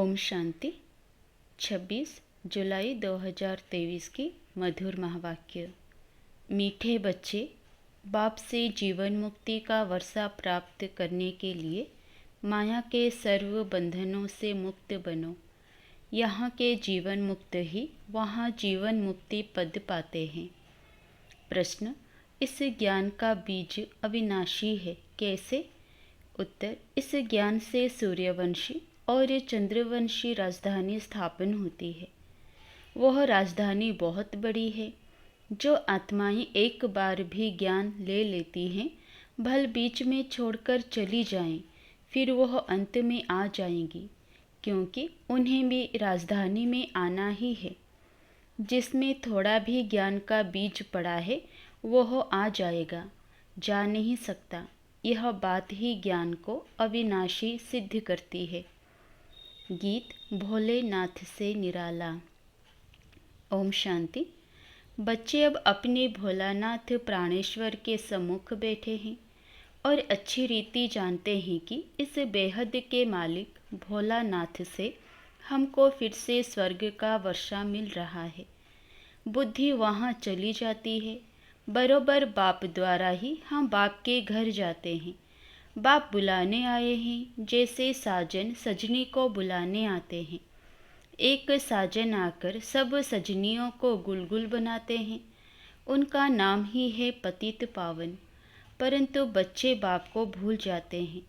ओम शांति। 26 जुलाई 2023 की मधुर महावाक्य। मीठे बच्चे, बाप से जीवन मुक्ति का वर्षा प्राप्त करने के लिए माया के सर्व बंधनों से मुक्त बनो। यहाँ के जीवन मुक्त ही वहाँ जीवन मुक्ति पद पाते हैं। प्रश्न, इस ज्ञान का बीज अविनाशी है, कैसे? उत्तर, इस ज्ञान से सूर्यवंशी और चंद्रवंशी राजधानी स्थापन होती है। वह राजधानी बहुत बड़ी है। जो आत्माएं एक बार भी ज्ञान ले लेती हैं, भल बीच में छोड़कर चली जाएं, फिर वह अंत में आ जाएंगी, क्योंकि उन्हें भी राजधानी में आना ही है। जिसमें थोड़ा भी ज्ञान का बीज पड़ा है, वह आ जाएगा, जा नहीं सकता। यह बात ही ज्ञान को अविनाशी सिद्ध करती है। गीत भोलेनाथ से निराला। ओम शांति। बच्चे अब अपने भोलानाथ प्राणेश्वर के सम्मुख बैठे हैं और अच्छी रीति जानते हैं कि इस बेहद के मालिक भोलानाथ से हमको फिर से स्वर्ग का वर्षा मिल रहा है। बुद्धि वहाँ चली जाती है। बरोबर बाप द्वारा ही हम बाप के घर जाते हैं। बाप बुलाने आए हैं, जैसे साजन सजनी को बुलाने आते हैं। एक साजन आकर सब सजनियों को गुलगुल बनाते हैं। उनका नाम ही है पतित पावन। परंतु बच्चे बाप को भूल जाते हैं।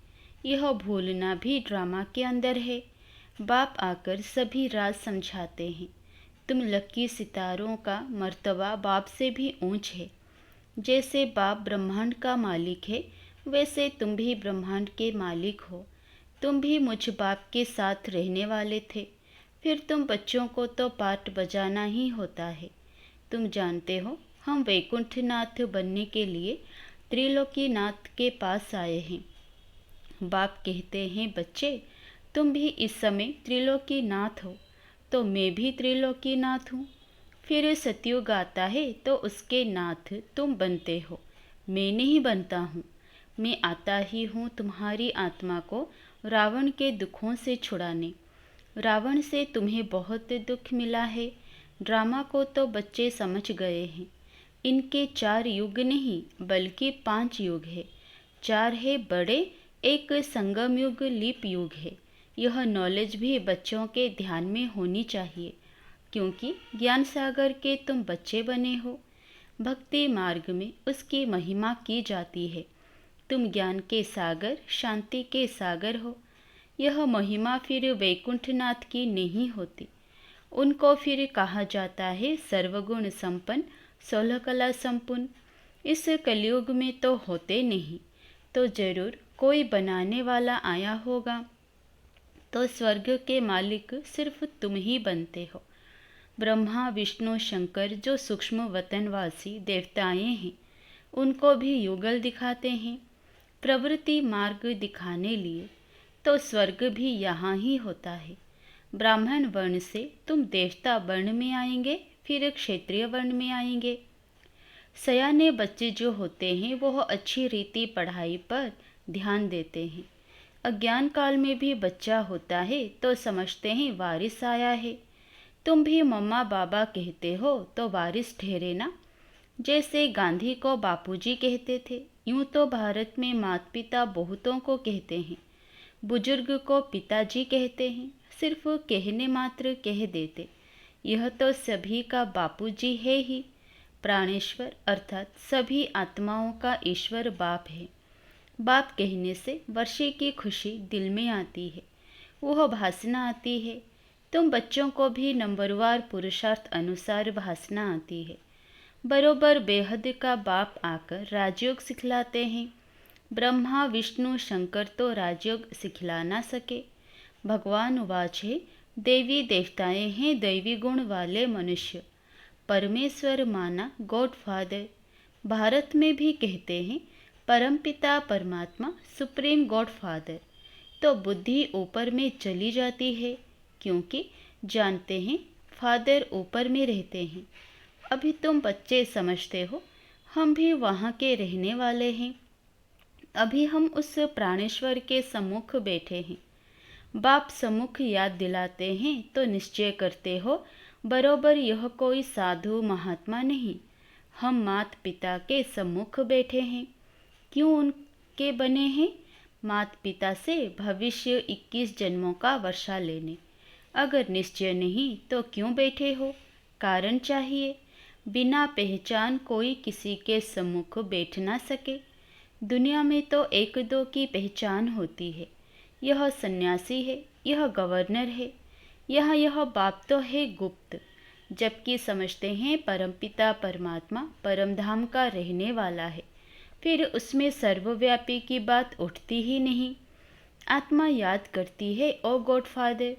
यह भूलना भी ड्रामा के अंदर है। बाप आकर सभी राज समझाते हैं। तुम लकी सितारों का मर्तबा बाप से भी ऊंच है। जैसे बाप ब्रह्मांड का मालिक है, वैसे तुम भी ब्रह्मांड के मालिक हो। तुम भी मुझ बाप के साथ रहने वाले थे। फिर तुम बच्चों को तो पाठ बजाना ही होता है। तुम जानते हो, हम वैकुंठनाथ बनने के लिए त्रिलोकीनाथ के पास आए हैं। बाप कहते हैं, बच्चे तुम भी इस समय त्रिलोकीनाथ हो, तो मैं भी त्रिलोकीनाथ हूँ। फिर सतयुग आता है तो उसके नाथ तुम बनते हो, मैं नहीं बनता हूँ। मैं आता ही हूँ तुम्हारी आत्मा को रावण के दुखों से छुड़ाने। रावण से तुम्हें बहुत दुख मिला है। ड्रामा को तो बच्चे समझ गए हैं। इनके 4 युग नहीं बल्कि 5 युग है। 4 है बड़े, एक संगम युग लीप युग है। यह नॉलेज भी बच्चों के ध्यान में होनी चाहिए, क्योंकि ज्ञान सागर के तुम बच्चे बने हो। भक्ति मार्ग में उसकी महिमा की जाती है। तुम ज्ञान के सागर, शांति के सागर हो। यह महिमा फिर वैकुंठनाथ की नहीं होती। उनको फिर कहा जाता है सर्वगुण संपन्न, 16 कला संपूर्ण। इस कलयुग में तो होते नहीं, तो जरूर कोई बनाने वाला आया होगा। तो स्वर्ग के मालिक सिर्फ तुम ही बनते हो। ब्रह्मा विष्णु शंकर जो सूक्ष्म वतनवासी देवताएं हैं, उनको भी युगल दिखाते हैं प्रवृत्ति मार्ग दिखाने लिए। तो स्वर्ग भी यहाँ ही होता है। ब्राह्मण वर्ण से तुम देवता वर्ण में आएंगे, फिर क्षत्रिय वर्ण में आएंगे। सयाने बच्चे जो होते हैं, वह अच्छी रीति पढ़ाई पर ध्यान देते हैं। अज्ञान काल में भी बच्चा होता है तो समझते हैं वारिस आया है। तुम भी मम्मा बाबा कहते हो तो वारिस ठहरे ना। जैसे गांधी को बापूजी कहते थे, यूं तो भारत में माता पिता बहुतों को कहते हैं। बुजुर्ग को पिताजी कहते हैं, सिर्फ कहने मात्र कह देते। यह तो सभी का बापूजी है ही। प्राणेश्वर अर्थात सभी आत्माओं का ईश्वर बाप है। बाप कहने से वर्षे की खुशी दिल में आती है, वह भासना आती है। तुम बच्चों को भी नंबरवार पुरुषार्थ अनुसार भासना आती है। बरोबर बेहद का बाप आकर राजयोग सिखलाते हैं। ब्रह्मा विष्णु शंकर तो राजयोग सिखला ना सके। भगवान वाच है, देवी देवताएं हैं दैवी गुण वाले मनुष्य। परमेश्वर माना गॉड फादर। भारत में भी कहते हैं परमपिता परमात्मा सुप्रीम गॉड फादर। तो बुद्धि ऊपर में चली जाती है, क्योंकि जानते हैं फादर ऊपर में रहते हैं। अभी तुम बच्चे समझते हो, हम भी वहाँ के रहने वाले हैं। अभी हम उस प्राणेश्वर के सम्मुख बैठे हैं। बाप सम्मुख याद दिलाते हैं तो निश्चय करते हो बरोबर यह कोई साधु महात्मा नहीं, हम माता पिता के सम्मुख बैठे हैं। क्यों उनके बने हैं? माता पिता से भविष्य 21 जन्मों का वर्षा लेने। अगर निश्चय नहीं तो क्यों बैठे हो? कारण चाहिए। बिना पहचान कोई किसी के सम्मुख बैठ ना सके। दुनिया में तो एक दो की पहचान होती है, यह सन्यासी है, यह गवर्नर है, यह बाप तो है गुप्त, जबकि समझते हैं परमपिता परमात्मा परमधाम का रहने वाला है। फिर उसमें सर्वव्यापी की बात उठती ही नहीं। आत्मा याद करती है, ओ गॉडफादर,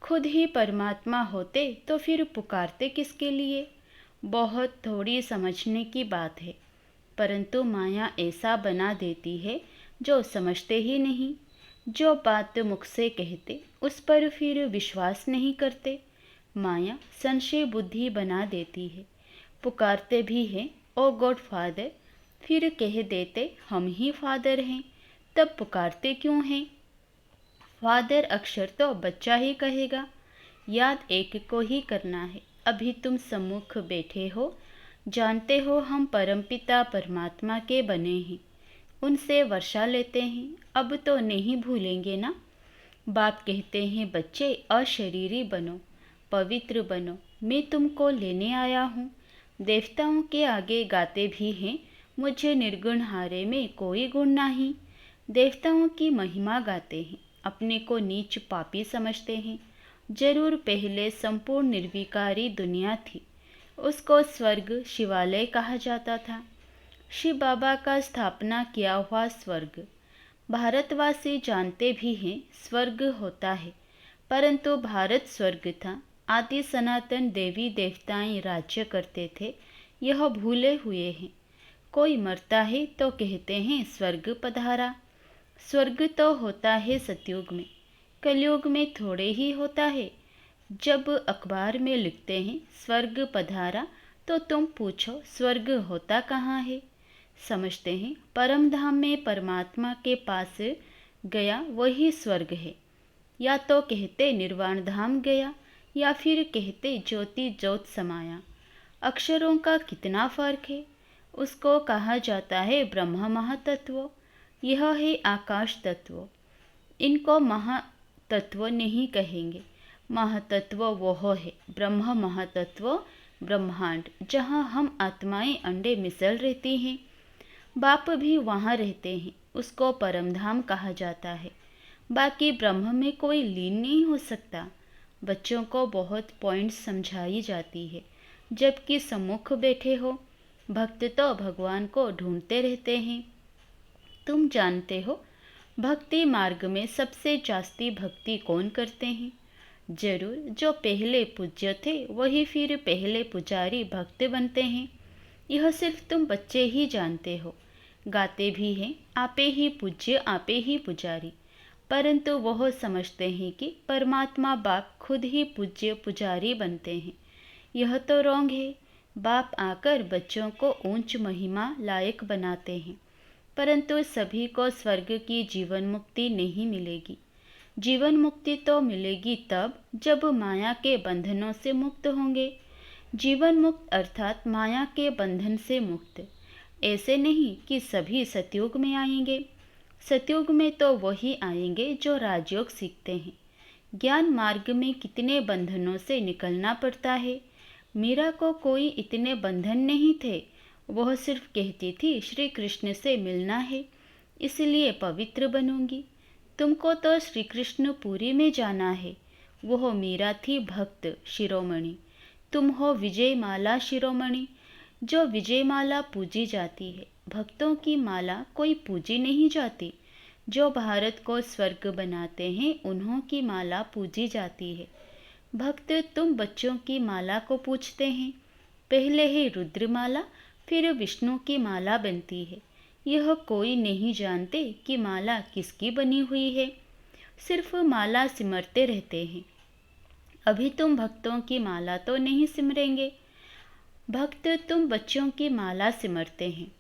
खुद ही परमात्मा होते तो फिर पुकारते किसके लिए? बहुत थोड़ी समझने की बात है, परंतु माया ऐसा बना देती है जो समझते ही नहीं। जो बात मुख से कहते उस पर फिर विश्वास नहीं करते। माया संशय बुद्धि बना देती है। पुकारते भी हैं, ओ गॉड फादर, फिर कह देते हम ही फादर हैं, तब पुकारते क्यों हैं? फादर अक्षर तो बच्चा ही कहेगा। याद एक को ही करना है। अभी तुम सम्मुख बैठे हो, जानते हो हम परमपिता परमात्मा के बने हैं, उनसे वर्षा लेते हैं। अब तो नहीं भूलेंगे ना? बाप कहते हैं बच्चे अशरीरी बनो, पवित्र बनो, मैं तुमको लेने आया हूँ। देवताओं के आगे गाते भी हैं, मुझे निर्गुण हारे में कोई गुण नहीं। देवताओं की महिमा गाते हैं, अपने को नीच पापी समझते हैं। जरूर पहले संपूर्ण निर्विकारी दुनिया थी, उसको स्वर्ग शिवालय कहा जाता था। शिव बाबा का स्थापना किया हुआ स्वर्ग। भारतवासी जानते भी हैं स्वर्ग होता है, परंतु भारत स्वर्ग था। आदि सनातन देवी देवताएं राज्य करते थे, यह भूले हुए हैं। कोई मरता है तो कहते हैं स्वर्ग पधारा। स्वर्ग तो होता है सतयुग में, कलयुग में थोड़े ही होता है। जब अखबार में लिखते हैं स्वर्ग पधारा, तो तुम पूछो स्वर्ग होता कहाँ है? समझते हैं परम धाम में परमात्मा के पास गया वही स्वर्ग है। या तो कहते निर्वाण धाम गया, या फिर कहते ज्योति ज्योत समाया। अक्षरों का कितना फर्क है। उसको कहा जाता है ब्रह्म महातत्व, यह है आकाश तत्व। इनको महातत्व नहीं कहेंगे। महातत्व वह है ब्रह्म महातत्व, ब्रह्मांड, जहाँ हम आत्माएं अंडे मिसल रहती हैं। बाप भी वहाँ रहते हैं, उसको परमधाम कहा जाता है। बाकी ब्रह्म में कोई लीन नहीं हो सकता। बच्चों को बहुत पॉइंट्स समझाई जाती है, जबकि सम्मुख बैठे हो। भक्त तो भगवान को ढूंढते रहते हैं। तुम जानते हो भक्ति मार्ग में सबसे जास्ती भक्ति कौन करते हैं? जरूर जो पहले पूज्य थे वही फिर पहले पुजारी भक्त बनते हैं। यह सिर्फ तुम बच्चे ही जानते हो। गाते भी हैं आपे ही पूज्य आपे ही पुजारी, परंतु वह समझते हैं कि परमात्मा बाप खुद ही पूज्य पुजारी बनते हैं। यह तो रॉन्ग है। बाप आकर बच्चों को ऊंच महिमा लायक बनाते हैं, परंतु सभी को स्वर्ग की जीवन मुक्ति नहीं मिलेगी। जीवन मुक्ति तो मिलेगी तब जब माया के बंधनों से मुक्त होंगे। जीवन मुक्त अर्थात माया के बंधन से मुक्त। ऐसे नहीं कि सभी सतयुग में आएंगे। सतयुग में तो वही आएंगे जो राजयोग सीखते हैं। ज्ञान मार्ग में कितने बंधनों से निकलना पड़ता है। मीरा को कोई इतने बंधन नहीं थे। वह सिर्फ कहती थी श्री कृष्ण से मिलना है, इसलिए पवित्र बनूंगी। तुमको तो श्री कृष्ण पुरी में जाना है। वह मीरा थी भक्त शिरोमणि, तुम हो विजय माला शिरोमणि। जो विजय माला पूजी जाती है, भक्तों की माला कोई पूजी नहीं जाती। जो भारत को स्वर्ग बनाते हैं उन्हों की माला पूजी जाती है। भक्त तुम बच्चों की माला को पूछते हैं। पहले ही रुद्रमाला फिर विष्णु की माला बनती है। यह कोई नहीं जानते कि माला किसकी बनी हुई है, सिर्फ माला सिमरते रहते हैं। अभी तुम भक्तों की माला तो नहीं सिमरेंगे। भक्त तुम बच्चों की माला सिमरते हैं।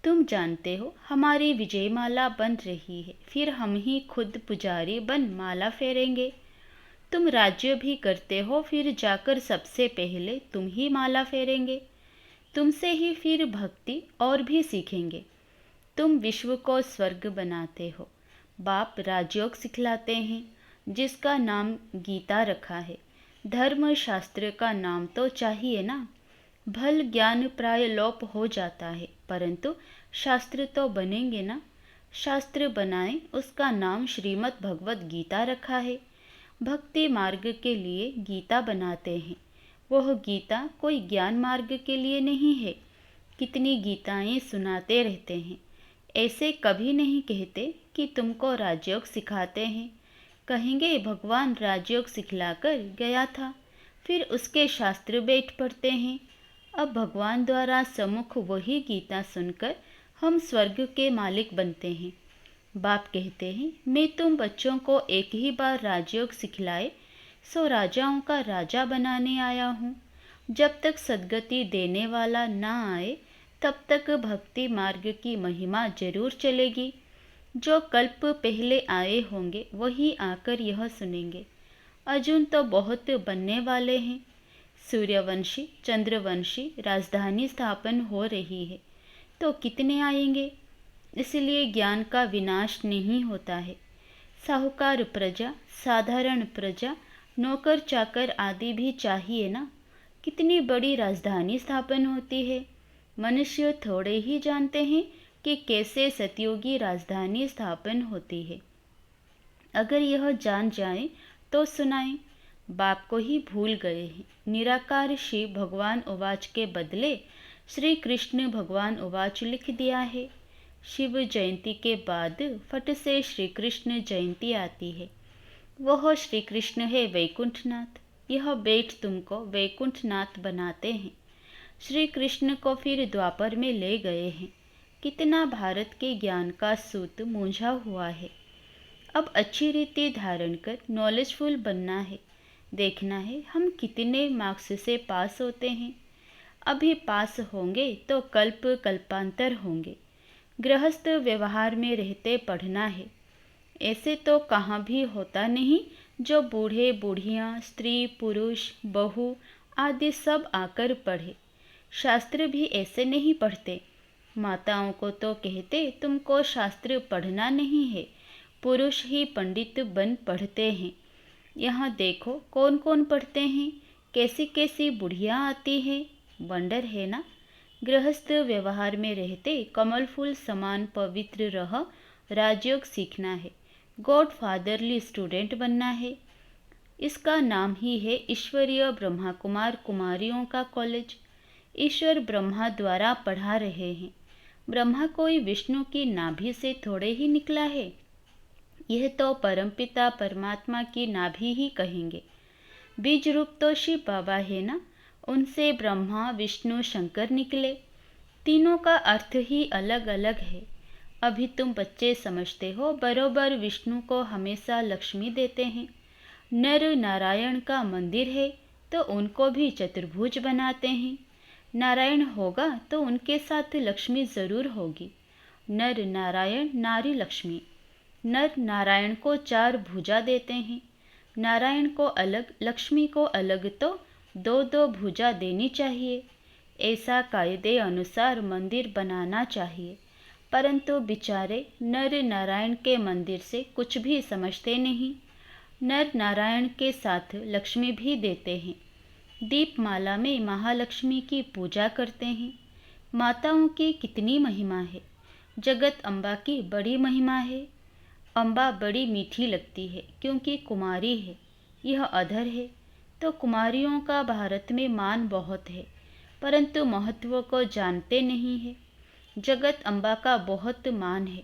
तुम जानते हो हमारी विजयमाला बन रही है, फिर हम ही खुद पुजारी बन माला फेरेंगे। तुम राज्य भी करते हो, फिर जाकर सबसे पहले तुम ही माला फेरेंगे। तुमसे ही फिर भक्ति और भी सीखेंगे। तुम विश्व को स्वर्ग बनाते हो, बाप राजयोग सिखलाते हैं जिसका नाम गीता रखा है। धर्म शास्त्र का नाम तो चाहिए ना। भल ज्ञान प्राय लोप हो जाता है, परंतु शास्त्र तो बनेंगे ना। शास्त्र बनाएं, उसका नाम श्रीमद् भगवत गीता रखा है। भक्ति मार्ग के लिए गीता बनाते हैं। वह गीता कोई ज्ञान मार्ग के लिए नहीं है। कितनी गीताएं सुनाते रहते हैं। ऐसे कभी नहीं कहते कि तुमको राजयोग सिखाते हैं। कहेंगे भगवान राजयोग सिखलाकर गया था, फिर उसके शास्त्र बैठ पढ़ते हैं। अब भगवान द्वारा सम्मुख वही गीता सुनकर हम स्वर्ग के मालिक बनते हैं। बाप कहते हैं, मैं तुम बच्चों को एक ही बार राजयोग सिखलाए सो राजाओं का राजा बनाने आया हूँ। जब तक सद्गति देने वाला ना आए तब तक भक्ति मार्ग की महिमा जरूर चलेगी। जो कल्प पहले आए होंगे वही आकर यह सुनेंगे। अर्जुन तो बहुत बनने वाले हैं। सूर्यवंशी चंद्रवंशी राजधानी स्थापन हो रही है, तो कितने आएंगे। इसलिए ज्ञान का विनाश नहीं होता है। साहूकार प्रजा, साधारण प्रजा, नौकर चाकर आदि भी चाहिए ना। कितनी बड़ी राजधानी स्थापन होती है। मनुष्य थोड़े ही जानते हैं कि कैसे सतयुगी राजधानी स्थापन होती है। अगर यह जान जाएं तो सुनाएं। बाप को ही भूल गए हैं। निराकार शिव भगवान उवाच के बदले श्री कृष्ण भगवान उवाच लिख दिया है। शिव जयंती के बाद फट से श्री कृष्ण जयंती आती है। वह श्री कृष्ण है वैकुंठनाथ। यह बैठ तुमको वैकुंठनाथ बनाते हैं। श्री कृष्ण को फिर द्वापर में ले गए हैं। कितना भारत के ज्ञान का सूत मूंझा हुआ है। अब अच्छी रीति धारण कर नॉलेजफुल बनना है। देखना है हम कितने मार्क्स से पास होते हैं। अभी पास होंगे तो कल्प कल्पांतर होंगे। गृहस्थ व्यवहार में रहते पढ़ना है। ऐसे तो कहाँ भी होता नहीं जो बूढ़े बूढ़ियाँ, स्त्री पुरुष, बहू आदि सब आकर पढ़े। शास्त्र भी ऐसे नहीं पढ़ते। माताओं को तो कहते तुमको शास्त्र पढ़ना नहीं है, पुरुष ही पंडित बन पढ़ते हैं। यहाँ देखो कौन कौन पढ़ते हैं, कैसी कैसी बुढ़िया आती है। वंडर है ना। गृहस्थ व्यवहार में रहते कमल फूल समान पवित्र रह राजयोग सीखना है। गॉड फादरली स्टूडेंट बनना है। इसका नाम ही है ईश्वरीय ब्रह्मा कुमार कुमारियों का कॉलेज। ईश्वर ब्रह्मा द्वारा पढ़ा रहे हैं। ब्रह्मा कोई विष्णु की नाभि से थोड़े ही निकला है। यह तो परमपिता परमात्मा की नाभि ही कहेंगे। बीज रूप तो शिव बाबा है ना। उनसे ब्रह्मा विष्णु शंकर निकले। तीनों का अर्थ ही अलग अलग है। अभी तुम बच्चे समझते हो बरोबर विष्णु को हमेशा लक्ष्मी देते हैं। नर नारायण का मंदिर है तो उनको भी चतुर्भुज बनाते हैं। नारायण होगा तो उनके साथ लक्ष्मी जरूर होगी। नर नारायण नारी लक्ष्मी। नर नारायण को 4 भुजा देते हैं। नारायण को अलग लक्ष्मी को अलग तो 2-2 भुजा देनी चाहिए। ऐसा कायदे अनुसार मंदिर बनाना चाहिए। परंतु बेचारे नर नारायण के मंदिर से कुछ भी समझते नहीं। नर नारायण के साथ लक्ष्मी भी देते हैं। दीपमाला में महालक्ष्मी की पूजा करते हैं। माताओं की कितनी महिमा है। जगत अम्बा की बड़ी महिमा है। अम्बा बड़ी मीठी लगती है क्योंकि कुमारी है। यह अधर है तो कुमारियों का भारत में मान बहुत है, परंतु महत्व को जानते नहीं है। जगत अम्बा का बहुत मान है,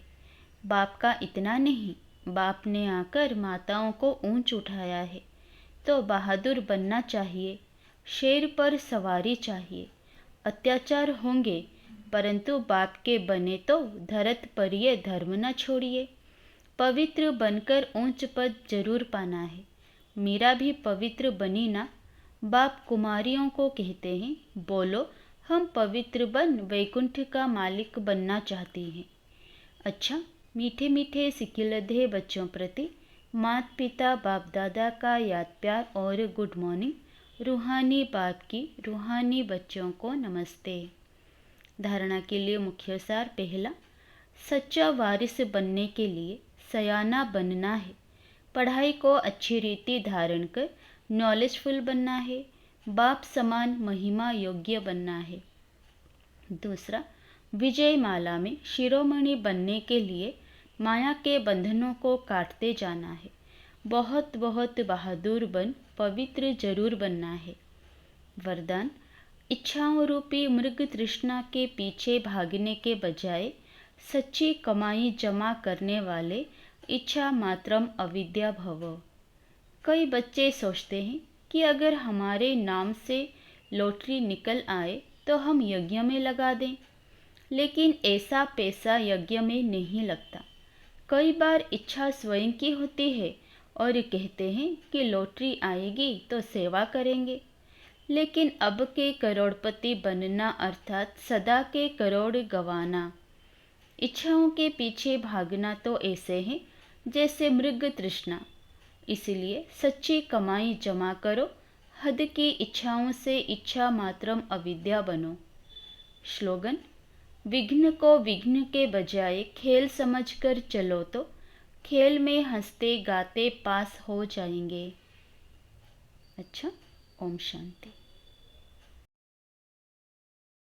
बाप का इतना नहीं। बाप ने आकर माताओं को ऊंच उठाया है तो बहादुर बनना चाहिए। शेर पर सवारी चाहिए। अत्याचार होंगे परंतु बाप के बने तो धरत पर ये धर्म न छोड़िए। पवित्र बनकर ऊंच पद जरूर पाना है। मीरा भी पवित्र बनी ना। बाप कुमारियों को कहते हैं बोलो हम पवित्र बन वैकुंठ का मालिक बनना चाहते हैं। अच्छा, मीठे मीठे सिकिलधे बच्चों प्रति माता पिता बाप दादा का याद प्यार और गुड मॉर्निंग। रूहानी बाप की रूहानी बच्चों को नमस्ते। धारणा के लिए मुख्य सार। पहला, सच्चा वारिस बनने के लिए सयाना बनना है। पढ़ाई को अच्छी रीति धारण कर नॉलेजफुल बनना है। बाप समान महिमा योग्य बनना है। दूसरा, विजय माला में शिरोमणि बनने के लिए माया के बंधनों को काटते जाना है। बहुत बहुत बहादुर बन पवित्र जरूर बनना है। वरदान, इच्छाओं रूपी मृग तृष्णा के पीछे भागने के बजाय सच्ची कमाई जमा करने वाले इच्छा मात्रम अविद्या भव। कई बच्चे सोचते हैं कि अगर हमारे नाम से लॉटरी निकल आए तो हम यज्ञ में लगा दें, लेकिन ऐसा पैसा यज्ञ में नहीं लगता। कई बार इच्छा स्वयं की होती है और कहते हैं कि लॉटरी आएगी तो सेवा करेंगे, लेकिन अब के करोड़पति बनना अर्थात सदा के करोड़ गंवाना। इच्छाओं के पीछे भागना तो ऐसे है जैसे मृग तृष्णा। इसलिए सच्ची कमाई जमा करो, हद की इच्छाओं से इच्छा मात्रम अविद्या बनो। श्लोगन, विघ्न को विघ्न के बजाय खेल समझकर चलो तो खेल में हंसते गाते पास हो जाएंगे। अच्छा, ओम शांति।